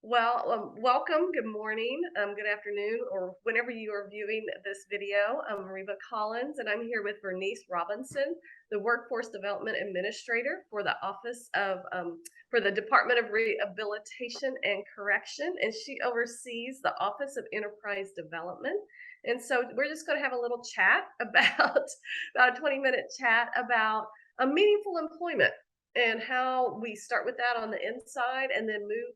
Welcome, good morning, good afternoon, or whenever you are viewing this video. I'm Reba Collins, and I'm here with Vernise Robinson, the Workforce Development Administrator for the Office of, for the Department of Rehabilitation and Correction, and she oversees the Office of Enterprise Development. And so we're just going to have a little chat about a 20-minute chat about meaningful employment and how we start with that on the inside and then move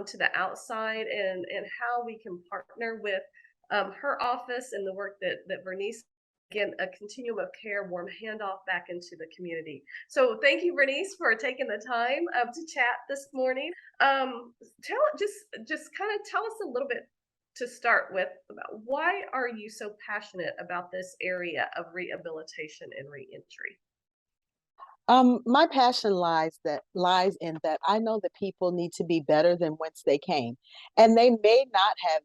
to the outside and how we can partner with her office and the work that Vernise, again, a continuum of care, warm handoff back into the community. So thank you, Vernise, for taking the time to chat this morning. Just kind of tell us a little bit to start with about why are you so passionate about this area of rehabilitation and reentry? My passion lies in that I know that people need to be better than whence they came, and they may not have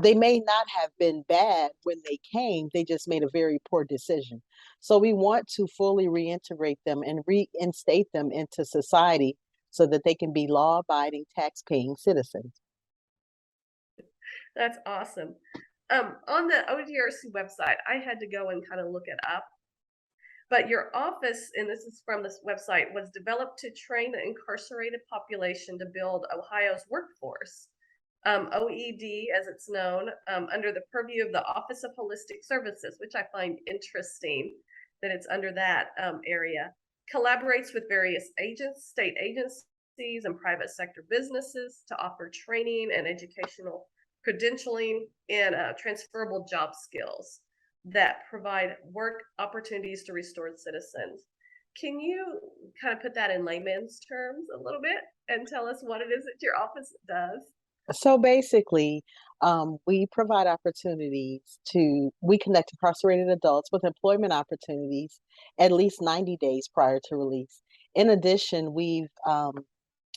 they may not have been bad when they came. They just made a very poor decision. So we want to fully reintegrate them and reinstate them into society so that they can be law-abiding, tax-paying citizens. That's awesome. On the ODRC website, I had to go and kind of look it up. But your office, and this is from this website, was developed to train the incarcerated population to build Ohio's workforce, OED as it's known, under the purview of the Office of Holistic Services, which I find interesting that it's under that area. Collaborates with various agents, state agencies, and private sector businesses to offer training and educational credentialing and transferable job skills that provide work opportunities to restored citizens. Can you kind of put that in layman's terms a little bit and tell us what it is that your office does? So basically, we provide we connect incarcerated adults with employment opportunities at least 90 days prior to release. In addition, we've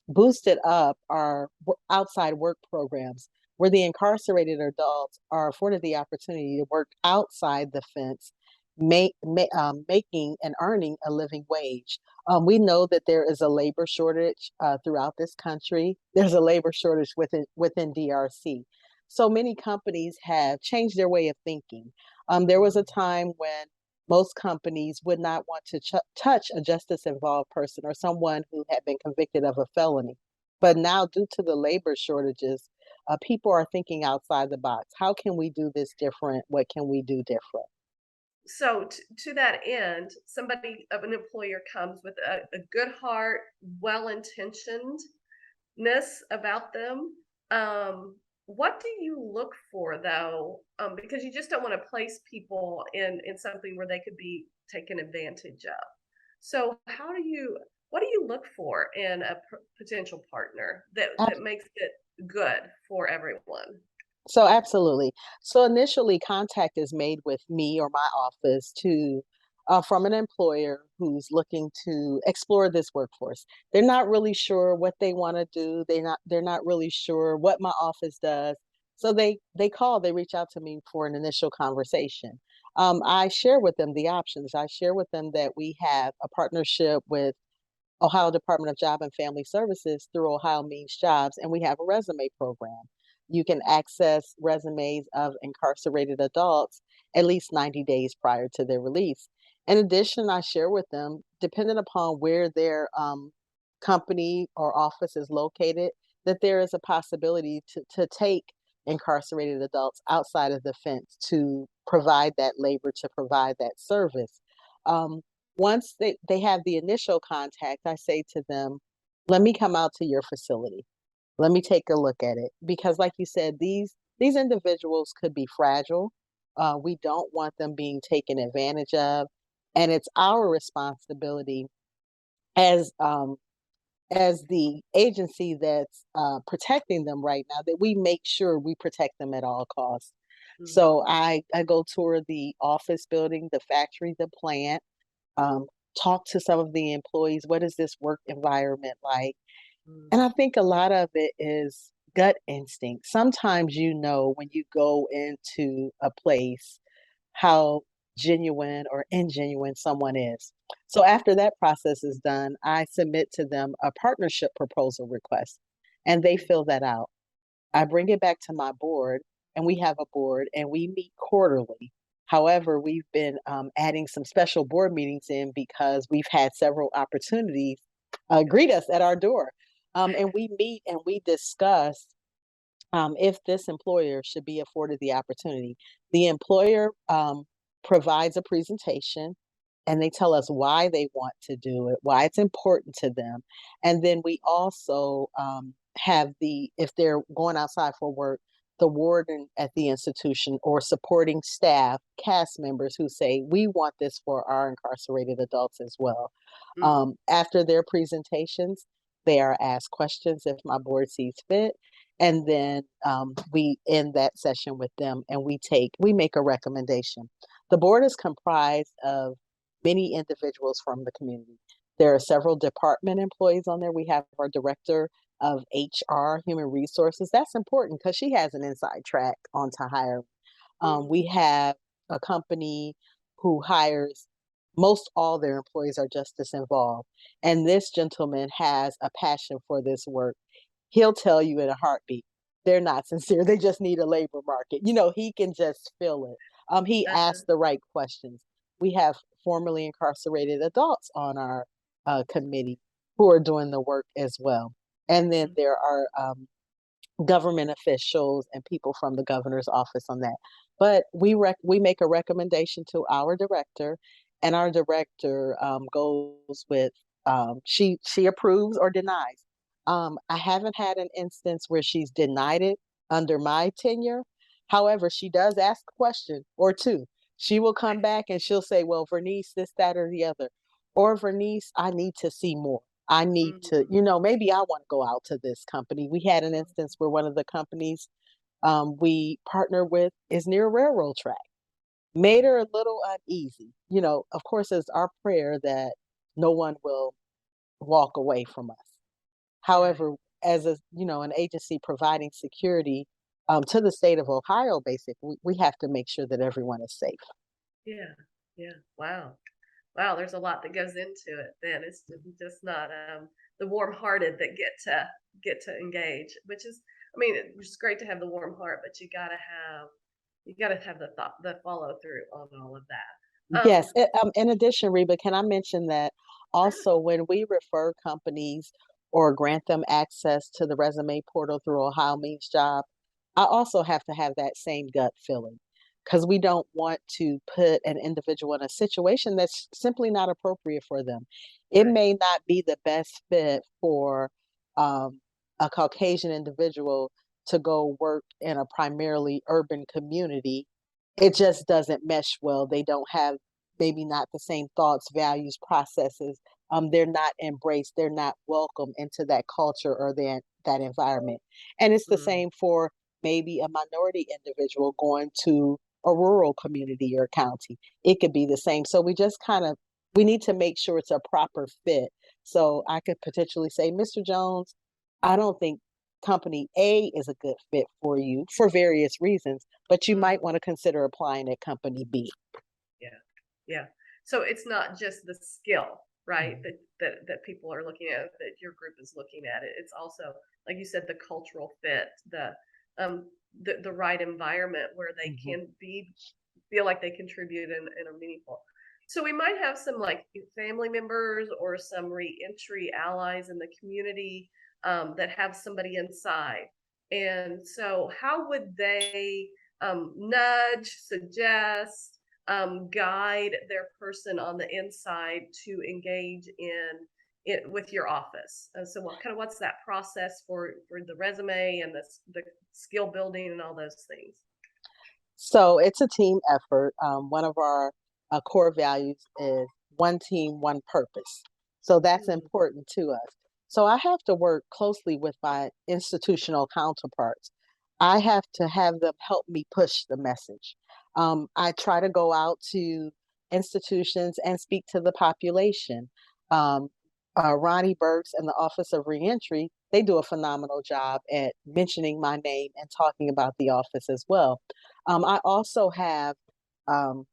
boosted up our outside work programs where the incarcerated adults are afforded the opportunity to work outside the fence, making and earning a living wage. We know that there is a labor shortage throughout this country. There's a labor shortage within DRC. So many companies have changed their way of thinking. There was a time when most companies would not want to touch a justice-involved person or someone who had been convicted of a felony. But now, due to the labor shortages, people are thinking outside the box. How can we do this different? What can we do different? So, to that end, somebody of an employer comes with a good heart, well intentionedness about them. What do you look for though? Because you just don't want to place people in something where they could be taken advantage of. So, what do you look for in a potential partner that makes it good for everyone? So absolutely. So initially, contact is made with me or my office to from an employer who's looking to explore this workforce. They're not really sure what they want to do. They're not really sure what my office does. So they reach out to me for an initial conversation. I share with them the options. I share with them that we have a partnership with Ohio Department of Job and Family Services through Ohio Means Jobs, and we have a resume program. You can access resumes of incarcerated adults at least 90 days prior to their release. In addition, I share with them, depending upon where their company or office is located, that there is a possibility to take incarcerated adults outside of the fence to provide that labor, to provide that service. Um, Once they have the initial contact, I say to them, let me come out to your facility. Let me take a look at it. Because like you said, these individuals could be fragile. We don't want them being taken advantage of. And it's our responsibility as as the agency that's protecting them right now that we make sure we protect them at all costs. So Mhm. I go tour the office building, the factory, the plant, um, talk to some of the employees. What is this work environment like? And I Mm. think a lot of it is gut instinct. Sometimes you know when you go into a place how genuine or ingenuine someone is. So after that process is done, I submit to them a partnership proposal request. and they fill that out. I bring it back to my board, and we have a board, and we meet quarterly. However, we've been adding some special board meetings in because we've had several opportunities greet us at our door. And we meet and we discuss if this employer should be afforded the opportunity. The employer provides a presentation and they tell us why they want to do it, why it's important to them. And then we also have if they're going outside for work, the warden at the institution or supporting staff, cast members who say, we want this for our incarcerated adults as well. Mhm. After their presentations, they are asked questions if my board sees fit. And then we end that session with them and we make a recommendation. The board is comprised of many individuals from the community. There are several department employees on there. We have our director of HR, human resources. That's important because she has an inside track onto hiring. We Mhm. have a company who hires most all their employees are justice involved. And this gentleman has a passion for this work. He'll tell you in a heartbeat, they're not sincere. They just need a labor market. He can just feel it. He Uh-huh. asks the right questions. We have formerly incarcerated adults on our committee who are doing the work as well. And then Mhm. there are government officials and people from the governor's office on that. But we make a recommendation to our director, and our director goes with she approves or denies. I haven't had an instance where she's denied it under my tenure. However, she does ask a question or two. She will come back and she'll say, "Well, Vernise, this, that, or the other," or "Vernise, I need to see more. I need to, Mhm. maybe I want to go out to this company." We had an instance where one of the companies we partner with is near a railroad track. Made her a little uneasy. Of course, it's our prayer that no one will walk away from us. Right. However, as an agency providing security to the state of Ohio, basically, we have to make sure that everyone is safe. Yeah. Yeah. Wow. Wow, there's a lot that goes into it then. It's just not the warm-hearted that get to engage, which is, I mean, it's great to have the warm heart, but you gotta have the follow through on all of that. Yes. In addition, Reba, can I mention that Sure. also when we refer companies or grant them access to the resume portal through Ohio Means Job, I also have to have that same gut feeling because we don't want to put an individual in a situation that's simply not appropriate for them. It Right. may not be the best fit for um, a Caucasian individual to go work in a primarily urban community. It Mhm. just doesn't mesh well. They don't have maybe not the same thoughts, values, processes. They're not embraced. They're not welcome into that culture or that environment. And it's the Mm. same for maybe a minority individual going to a rural community or county. It could be the same. So we need to make sure it's a proper fit. So I could potentially say, Mr. Jones, I don't think company A is a good fit for you for various reasons, but you Mhm. might want to consider applying at company B. Yeah. Yeah. So it's not just the skill, right? Mhm. That people are looking at, that your group is looking at it. It's also, like you said, the cultural fit, um the right environment where they Mhm. can feel like they contribute in a meaningful. So we might have some like family members or some reentry allies in the community that have somebody inside. And so how would they nudge, suggest, guide their person on the inside to engage in it with your office? So what's that process for the resume and the skill building and all those things? So it's a team effort. One of our core values is one team, one purpose. So that's Mm, important to us. So I have to work closely with my institutional counterparts. I have to have them help me push the message. I try to go out to institutions and speak to the population. Um, Ronnie Burks and the Office of Reentry, they do a phenomenal job at mentioning my name and talking about the office as well. I also have on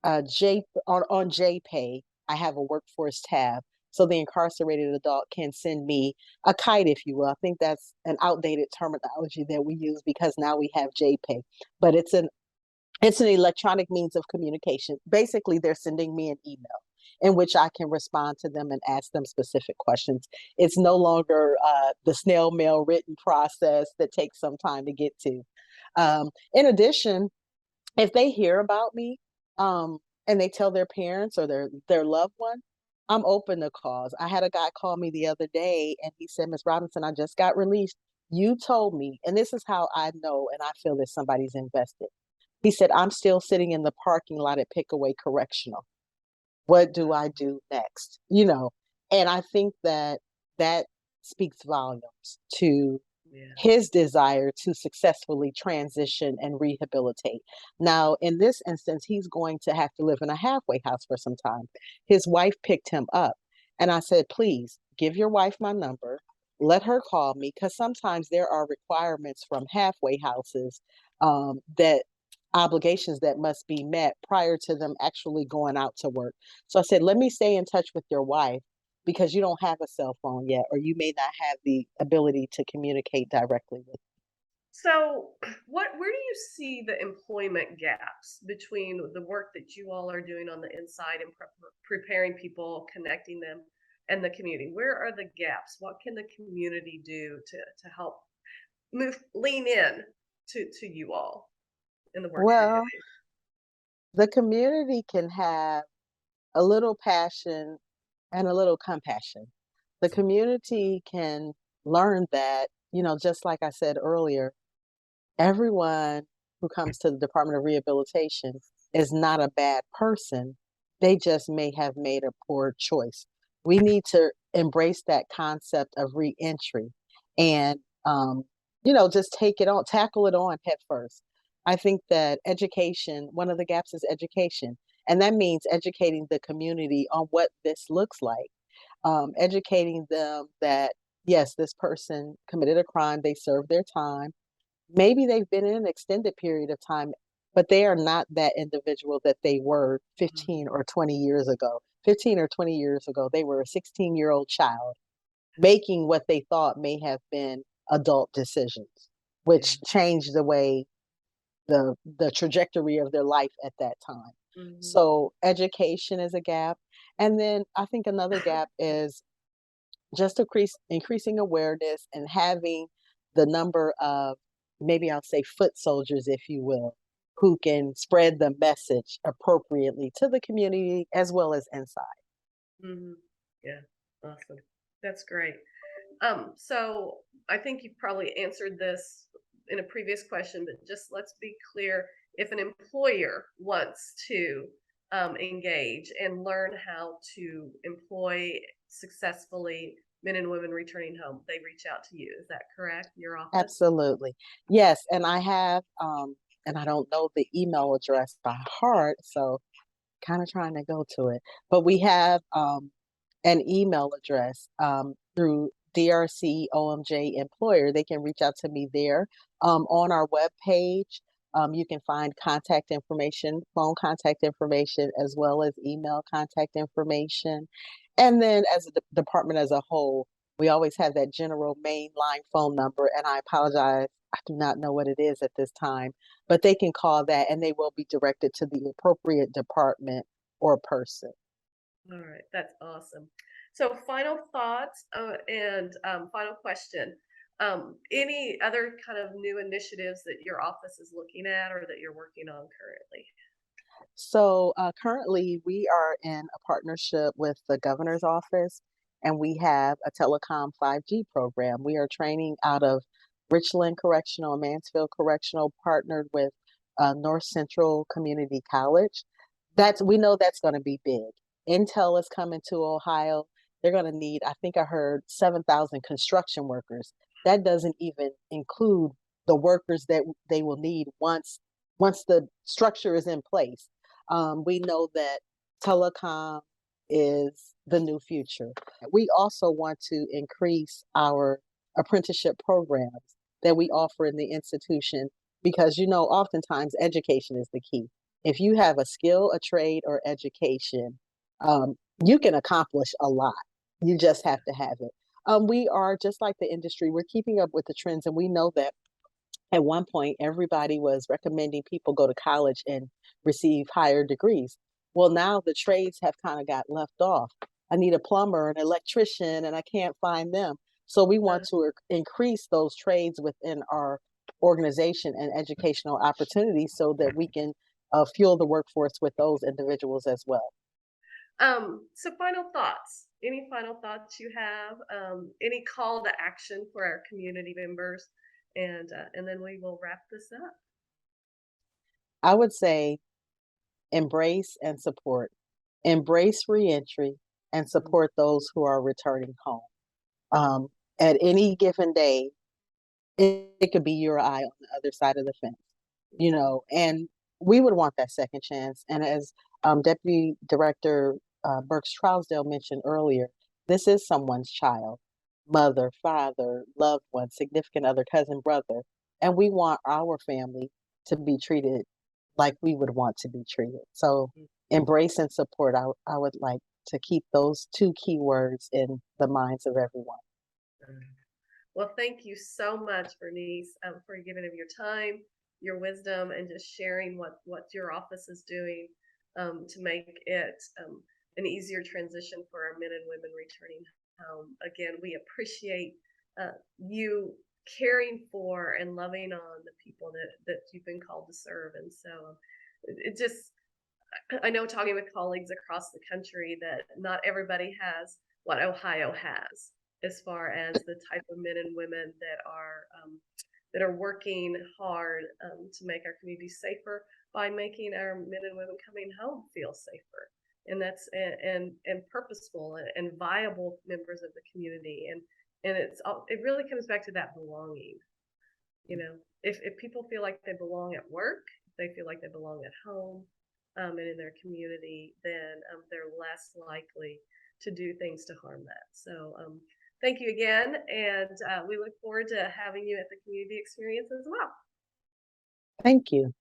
JPay, I have a workforce tab. so the incarcerated adult can send me a kite, if you will. I think that's an outdated terminology that we use because now we have JPEG, but it's an electronic means of communication. Basically, they're sending me an email in which I can respond to them and ask them specific questions. It's no longer the snail mail written process that takes some time to get to. In addition, if they hear about me and they tell their parents or their loved one, I'm open to calls. I had a guy call me the other day and he said, Miss Robinson, I just got released. You told me, and this is how I know and I feel that somebody's invested. He said, I'm still sitting in the parking lot at Pickaway Correctional. What do I do next? And I think that that speaks volumes to Yeah. his desire to successfully transition and rehabilitate. Now, in this instance, he's going to have to live in a halfway house for some time. His wife picked him up, and I said, please give your wife my number. Let her call me because sometimes there are requirements from halfway houses that obligations that must be met prior to them actually going out to work. So I said, let me stay in touch with your wife because you don't have a cell phone yet, or you may not have the ability to communicate directly with. So, where do you see the employment gaps between the work that you all are doing on the inside and preparing people, connecting them, and the community? Where are the gaps? What can the community do to help lean in to you all in the work you're Well, doing? the community can have a little passion and a little compassion. The community can learn that, just like I said earlier, everyone who comes to the Department of Rehabilitation is not a bad person. They just may have made a poor choice. We need to embrace that concept of reentry and, just tackle it on head first. I think that education, one of the gaps is education, and that means educating the community on what this looks like, educating them that, yes, this person committed a crime, they served their time. Maybe they've been in an extended period of time, but they are not that individual that they were Mhm. 15 or 20 years ago. 15 or 20 years ago, they were a 16-year-old child making what they thought may have been adult decisions, Yeah. which changed the way the trajectory of their life at that time. Hmm. So education is a gap. And then I think another gap is just increasing awareness and having the number of, maybe I'll say, foot soldiers, if you will, who can spread the message appropriately to the community as well as inside. Hmm. Yeah. Awesome. That's great. So I think you probably answered this in a previous question, but just let's be clear. If an employer wants to engage and learn how to employ successfully men and women returning home, they reach out to you. Is that correct? Your office? Absolutely. Yes, and I have and I don't know the email address by heart, so kind of trying to go to it. But we have an email address through DRC OMJ Employer. They can reach out to me there. On our web page, you can find contact information, phone contact information, as well as email contact information. And then as a department as a whole, we always have that general main line phone number. And I apologize, I do not know what it is at this time, but they can call that and they will be directed to the appropriate department or person. All right, that's awesome. So, final thoughts and final question. Any other kind of new initiatives that your office is looking at or that you're working on currently? So currently, we are in a partnership with the governor's office, and we have a telecom 5G program. We are training out of Richland Correctional and Mansfield Correctional, partnered with North Central Community College. We know that's going to be big. Intel is coming to Ohio. They're going to need, I think I heard, 7,000 construction workers. That doesn't even include the workers that they will need once the structure is in place. We know that telecom is the new future. We also want to increase our apprenticeship programs that we offer in the institution because, oftentimes education is the key. If you have a skill, a trade, or education, you can accomplish a lot. You just have to have it. We are just like the industry. We're keeping up with the trends, and we know that at one point everybody was recommending people go to college and receive higher degrees. Well, now the trades have kind of got left off. I need a plumber, an electrician, and I can't find them. So we want to increase those trades within our organization and educational opportunities so that we can fuel the workforce with those individuals as well. So final thoughts. Any final thoughts you have? Any call to action for our community members, and then we will wrap this up. I would say embrace and support. Embrace reentry and Mhm. support those who are returning home. Um, at any given day, it could be your eye on the other side of the fence, you know, and we would want that second chance. And as Deputy Director Burks Trousdale mentioned earlier, this is someone's child, mother, father, loved one, significant other, cousin, brother, and we want our family to be treated like we would want to be treated. So embrace and support. I would like to keep those two key words in the minds of everyone. Mhm. Well, thank you so much, Vernise, for giving of your time, your wisdom, and just sharing what your office is doing to make it an easier transition for our men and women returning home. Again, we appreciate you caring for and loving on the people that you've been called to serve. And so it just, I know talking with colleagues across the country that not everybody has what Ohio has as far as the type of men and women that are working hard to make our communities safer by making our men and women coming home feel safer, and that's and purposeful and viable members of the community, and it really comes back to that belonging. You know, if people feel like they belong at work, if they feel like they belong at home, and in their community, then they're less likely to do things to harm that. So thank you again, and we look forward to having you at the community experience as well. Thank you.